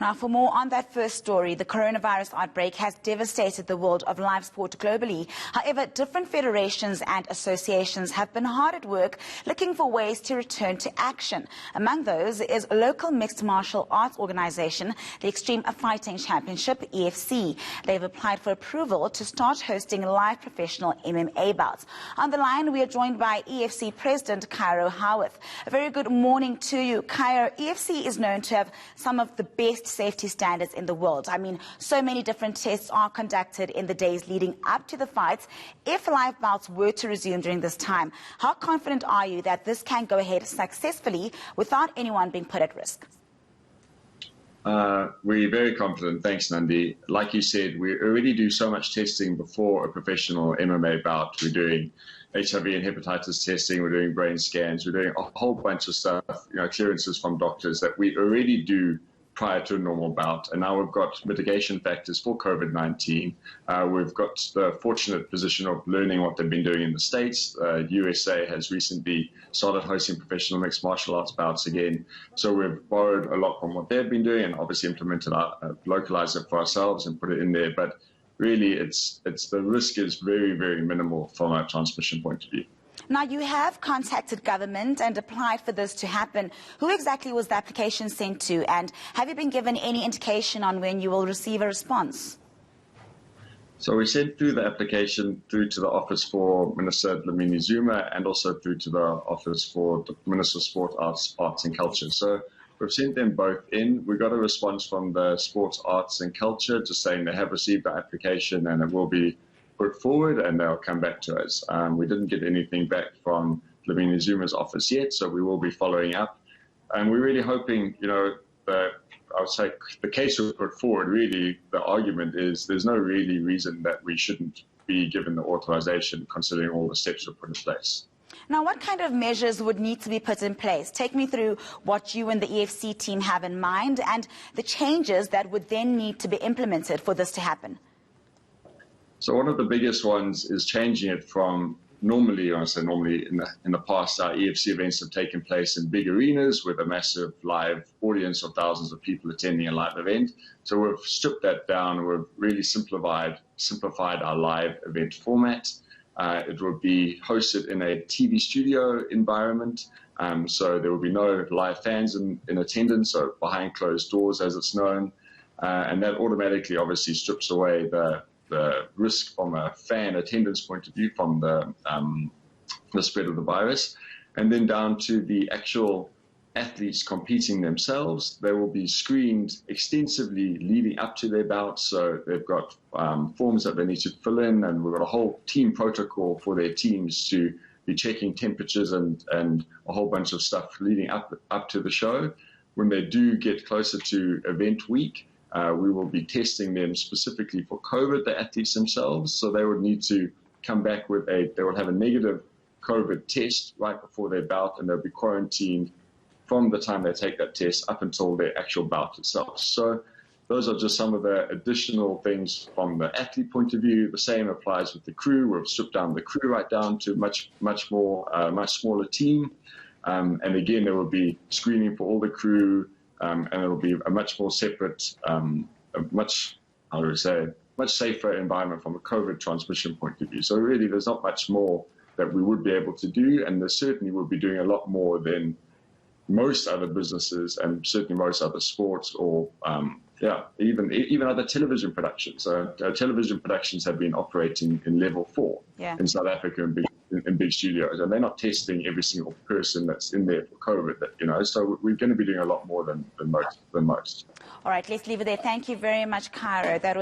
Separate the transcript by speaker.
Speaker 1: Now, for more on that first story, the coronavirus outbreak has devastated the world of live sport globally. However, different federations and associations have been hard at work looking for ways to return to action. Among those is a local mixed martial arts organization, the Extreme Fighting Championship, EFC. They've applied for approval to start hosting live professional MMA bouts. On the line, we are joined by EFC President Cairo Howarth. A very good morning to you, Cairo. EFC is known to have some of the best safety standards in the world. I mean, so many different tests are conducted in the days leading up to the fights. If live bouts were to resume during this time, how confident are you that this can go ahead successfully without anyone being put at risk?
Speaker 2: We're very confident. Thanks, Nandi. Like you said, we already do so much testing before a professional MMA bout. We're doing HIV and hepatitis testing, we're doing brain scans, we're doing a whole bunch of stuff, clearances from doctors that we already do prior to a normal bout. And now we've got mitigation factors for COVID-19. We've got the fortunate position of learning what they've been doing in the States. USA has recently started hosting professional mixed martial arts bouts again. So we've borrowed a lot from what they've been doing and obviously implemented localized it for ourselves and put it in there. But really, the risk is very, very minimal from a transmission point of view.
Speaker 1: Now, you have contacted government and applied for this to happen. Who exactly was the application sent to, and have you been given any indication on when you will receive a response?
Speaker 2: So we sent through the application through to the Office for Minister Dlamini Zuma and also through to the Office for the Minister of Sport, Arts and Culture. So we've sent them both in. We got a response from the Sports, Arts and Culture just saying they have received the application and it will be put forward and they'll come back to us. We didn't get anything back from Dlamini Zuma's office yet, so we will be following up. And we're really hoping, I would say the case we put forward, really, the argument is there's no really reason that we shouldn't be given the authorization considering all the steps we've put in place.
Speaker 1: Now, what kind of measures would need to be put in place? Take me through what you and the EFC team have in mind and the changes that would then need to be implemented for this to happen.
Speaker 2: So one of the biggest ones is changing it from normally in the past, our EFC events have taken place in big arenas with a massive live audience of thousands of people attending a live event. So we've stripped that down. We've really simplified our live event format. It will be hosted in a TV studio environment. So there will be no live fans in attendance, so behind closed doors as it's known. And that automatically obviously strips away the risk from a fan attendance point of view from the spread of the virus. And then down to the actual athletes competing themselves, they will be screened extensively leading up to their bouts. So they've got forms that they need to fill in, and we've got a whole team protocol for their teams to be checking temperatures and a whole bunch of stuff leading up to the show. When they do get closer to event week, we will be testing them specifically for COVID, the athletes themselves. So they would need to come back they would have a negative COVID test right before their bout, and they'll be quarantined from the time they take that test up until their actual bout itself. So those are just some of the additional things from the athlete point of view. The same applies with the crew. We've stripped down the crew right down to much smaller team. And again, there will be screening for all the crew. And it will be a much more separate, much safer environment from a COVID transmission point of view. So really, there's not much more that we would be able to do, and there certainly would be doing a lot more than most other businesses and certainly most other sports or, even other television productions. Television productions have been operating in level 4 in South Africa in big studios, and they're not testing every single person that's in there for COVID. So we're going to be doing a lot more than most.
Speaker 1: All right, let's leave it there. Thank you very much, Cairo. That was